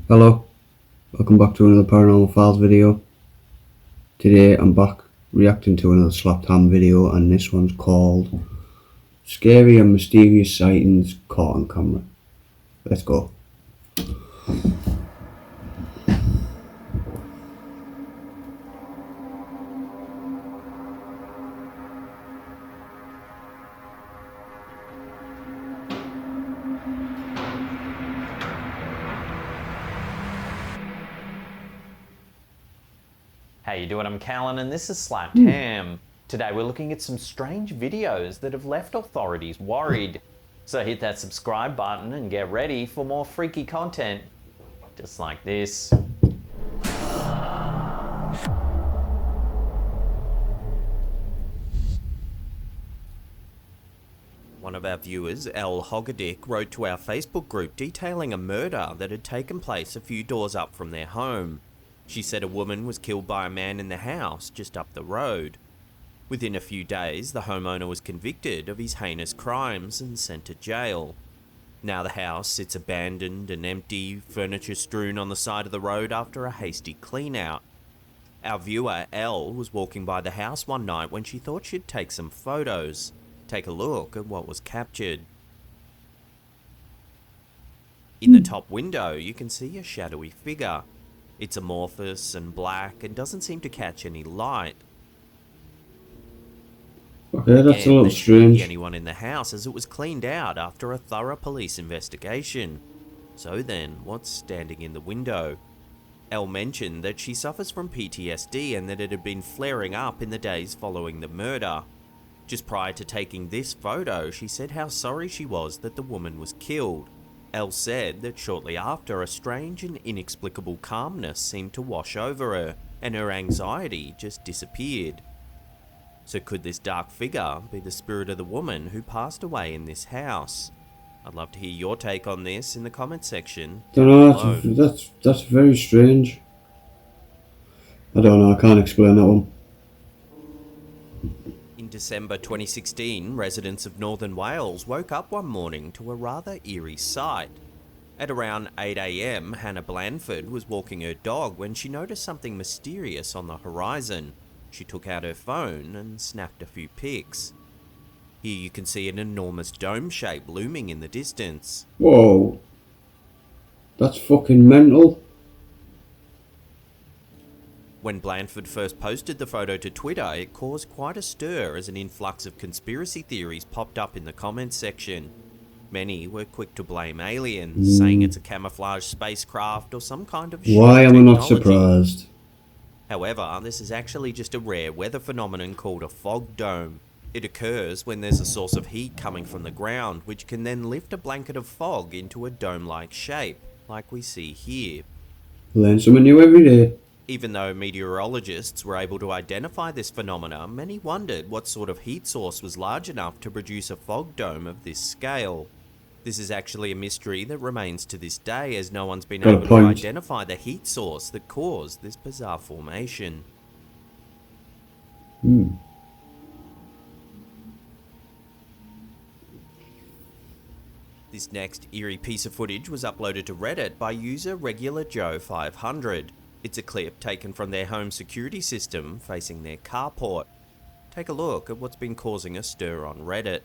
Hello, welcome back to another Paranormal Files video. Today I'm back reacting to another slapped ham video, and this one's called Scary and Mysterious Sightings Caught on Camera. Let's go. How you doing? I'm Callan and this is Slapped Ham. Today we're looking at some strange videos that have left authorities worried. So hit that subscribe button and get ready for more freaky content, just like this. One of our viewers, L. Hoggadick, wrote to our Facebook group detailing a murder that had taken place a few doors up from their home. She said a woman was killed by a man in the house just up the road. Within a few days, the homeowner was convicted of his heinous crimes and sent to jail. Now the house sits abandoned and empty, furniture strewn on the side of the road after a hasty clean-out. Our viewer, L, was walking by the house one night when she thought she'd take some photos. Take a look at what was captured. In the top window, you can see a shadowy figure. It's amorphous and black and doesn't seem to catch any light. Okay, that's a little strange. Anyone in the house, as it was cleaned out after a thorough police investigation. So then, what's standing in the window? Elle mentioned that she suffers from PTSD and that it had been flaring up in the days following the murder. Just prior to taking this photo, she said how sorry she was that the woman was killed. Elle said that shortly after, a strange and inexplicable calmness seemed to wash over her, and her anxiety just disappeared. So could this dark figure be the spirit of the woman who passed away in this house? I'd love to hear your take on this in the comment section. Don't know, that's very strange. I don't know, I can't explain that one. In December 2016, residents of Northern Wales woke up one morning to a rather eerie sight. At around 8 AM, Hannah Blandford was walking her dog when she noticed something mysterious on the horizon. She took out her phone and snapped a few pics. Here you can see an enormous dome shape looming in the distance. Whoa, that's fucking mental. When Blandford first posted the photo to Twitter, it caused quite a stir as an influx of conspiracy theories popped up in the comments section. Many were quick to blame aliens, saying it's a camouflage spacecraft or some kind of Why am I not surprised? However, this is actually just a rare weather phenomenon called a fog dome. It occurs when there's a source of heat coming from the ground, which can then lift a blanket of fog into a dome-like shape, like we see here. Learn something new every day. Even though meteorologists were able to identify this phenomena, many wondered what sort of heat source was large enough to produce a fog dome of this scale. This is actually a mystery that remains to this day, as no one's been able to identify the heat source that caused this bizarre formation. This next eerie piece of footage was uploaded to Reddit by user RegularJoe500. It's a clip taken from their home security system facing their carport. Take a look at what's been causing a stir on Reddit.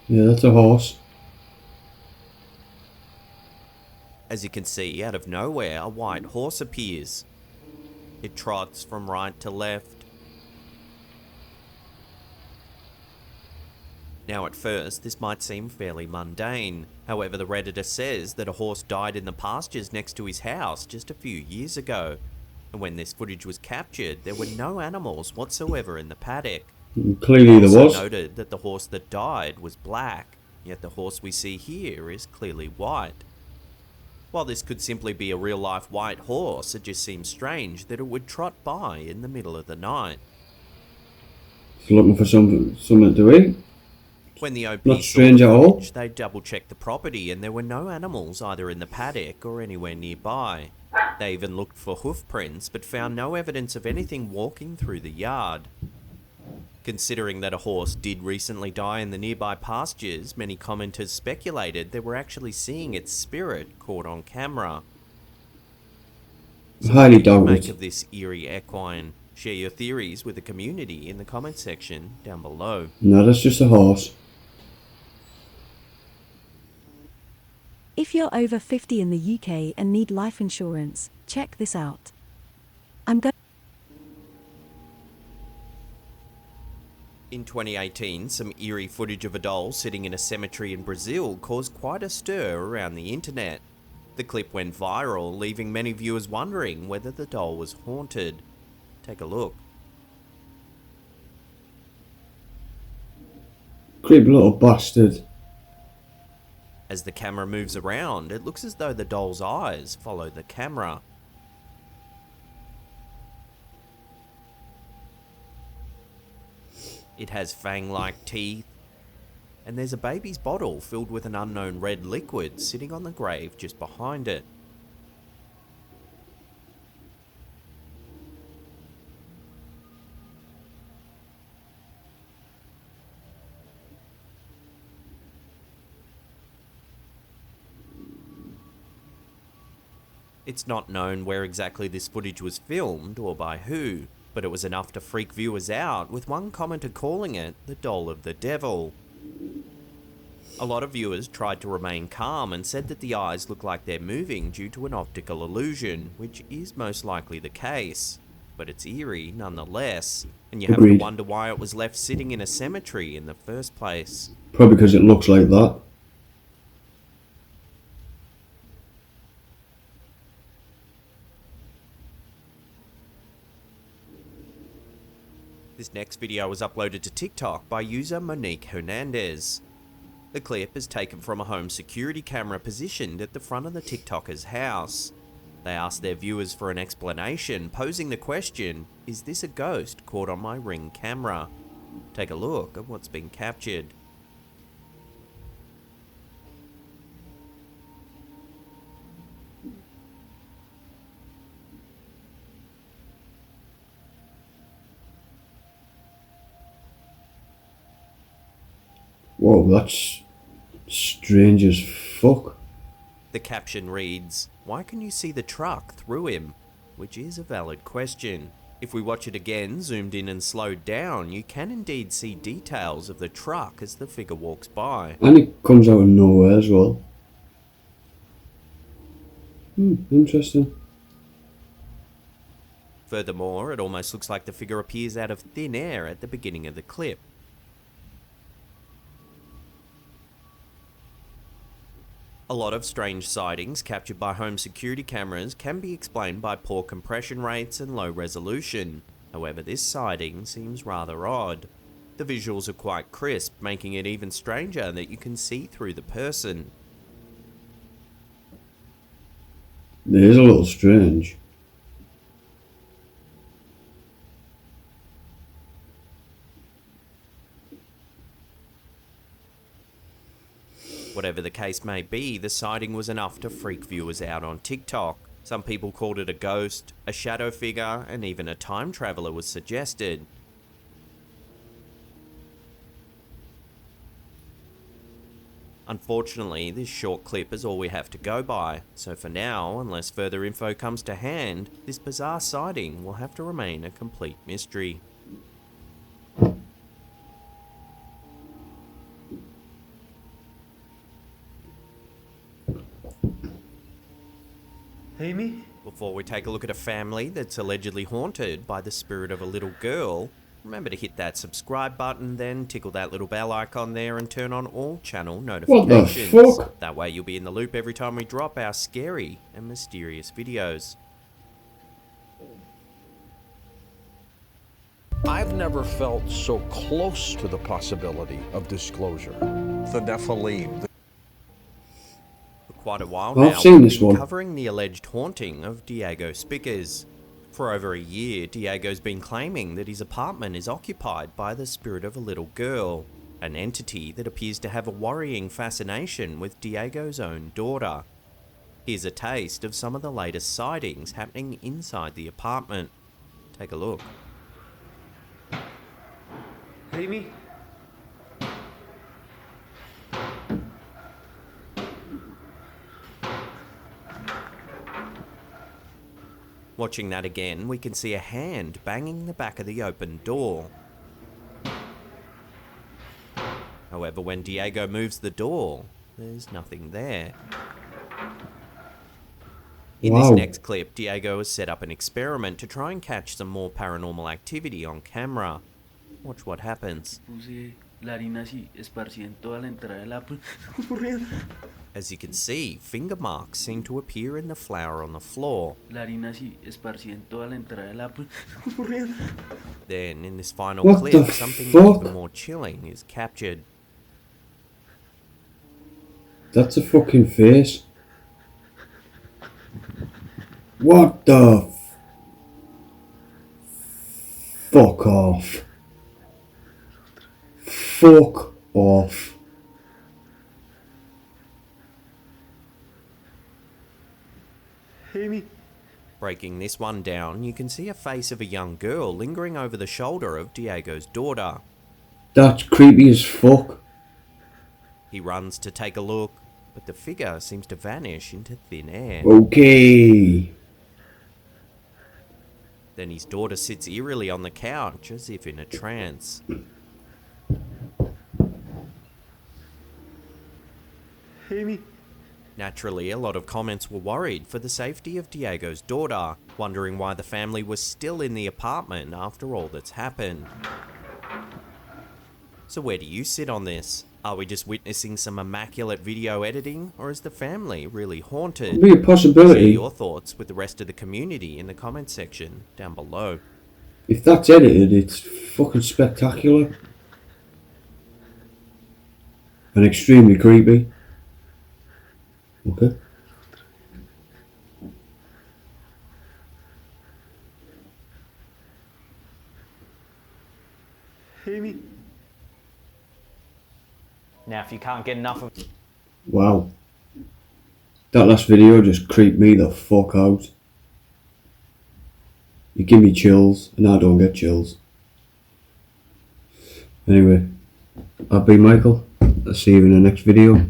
Yeah, that's a horse. As you can see, out of nowhere, a white horse appears. It trots from right to left. Now at first, this might seem fairly mundane. However, the Redditor says that a horse died in the pastures next to his house just a few years ago. And when this footage was captured, there were no animals whatsoever in the paddock. Clearly there was. Noted that the horse that died was black, yet the horse we see here is clearly white. While this could simply be a real-life white horse, it just seems strange that it would trot by in the middle of the night. It's looking for something to eat. When the OP Not strange at all. they double-checked the property and there were no animals either in the paddock or anywhere nearby. They even looked for hoof prints but found no evidence of anything walking through the yard. Considering that a horse did recently die in the nearby pastures, many commenters speculated they were actually seeing its spirit caught on camera. So Highly what do you doubt make it. of this eerie equine? Share your theories with the community in the comment section down below. No, that's just a horse. If you're over 50 in the UK and need life insurance, check this out. I'm going. In 2018, some eerie footage of a doll sitting in a cemetery in Brazil caused quite a stir around the internet. The clip went viral, leaving many viewers wondering whether the doll was haunted. Take a look. Creepy little bastard. As the camera moves around, it looks as though the doll's eyes follow the camera. It has fang-like teeth, and there's a baby's bottle filled with an unknown red liquid sitting on the grave just behind it. It's not known where exactly this footage was filmed or by who, but it was enough to freak viewers out, with one commenter calling it the doll of the devil. A lot of viewers tried to remain calm and said that the eyes look like they're moving due to an optical illusion, which is most likely the case. But it's eerie nonetheless, and you have Agreed. to wonder why it was left sitting in a cemetery in the first place. Probably because it looks like that. This next video was uploaded to TikTok by user Monique Hernandez. The clip is taken from a home security camera positioned at the front of the TikToker's house. They asked their viewers for an explanation, posing the question, "Is this a ghost caught on my Ring camera?" Take a look at what's been captured. Whoa, that's strange as fuck. The caption reads, "Why can you see the truck through him?" Which is a valid question. If we watch it again, zoomed in and slowed down, you can indeed see details of the truck as the figure walks by. And it comes out of nowhere as well. Interesting. Furthermore, it almost looks like the figure appears out of thin air at the beginning of the clip. A lot of strange sightings captured by home security cameras can be explained by poor compression rates and low resolution. However, this sighting seems rather odd. The visuals are quite crisp, making it even stranger that you can see through the person. It is a little strange. Whatever the case may be, the sighting was enough to freak viewers out on TikTok. Some people called it a ghost, a shadow figure, and even a time traveler was suggested. Unfortunately, this short clip is all we have to go by, so for now, unless further info comes to hand, this bizarre sighting will have to remain a complete mystery. Amy? Before we take a look at a family that's allegedly haunted by the spirit of a little girl, remember to hit that subscribe button, then tickle that little bell icon there and turn on all channel notifications. What the fuck? That way you'll be in the loop every time we drop our scary and mysterious videos. I've never felt so close to the possibility of disclosure. The Nephilim. For quite a while I've now, seen we've this been one. covering the alleged haunting of Diego Spickers. For over a year, Diego's been claiming that his apartment is occupied by the spirit of a little girl, an entity that appears to have a worrying fascination with Diego's own daughter. Here's a taste of some of the latest sightings happening inside the apartment. Take a look. Amy? Watching that again, we can see a hand banging the back of the open door. However, when Diego moves the door, there's nothing there. In this Wow. next clip, Diego has set up an experiment to try and catch some more paranormal activity on camera. Watch what happens. Puse la harina así, esparcida en toda la entrada de la... As you can see, finger marks seem to appear in the flour on the floor. La harina así, esparcida en toda la entrada de la... Then, in this final What clip, the something fuck? even more chilling is captured. That's a fucking face. What the fuck off. Fuck off. Amy? Breaking this one down, you can see a face of a young girl lingering over the shoulder of Diego's daughter. That's creepy as fuck. He runs to take a look, but the figure seems to vanish into thin air. Okay. Then his daughter sits eerily on the couch as if in a trance. Amy? Naturally, a lot of comments were worried for the safety of Diego's daughter, wondering why the family was still in the apartment after all that's happened. So where do you sit on this? Are we just witnessing some immaculate video editing, or is the family really haunted? Could be a Share possibility. your thoughts with the rest of the community in the comment section down below. If that's edited, it's fucking spectacular. And extremely creepy. Okay. Amy? Now, if you can't get enough of Wow. That last video just creeped me the fuck out. You give me chills, and I don't get chills. Anyway, I've been Michael. I'll see you in the next video.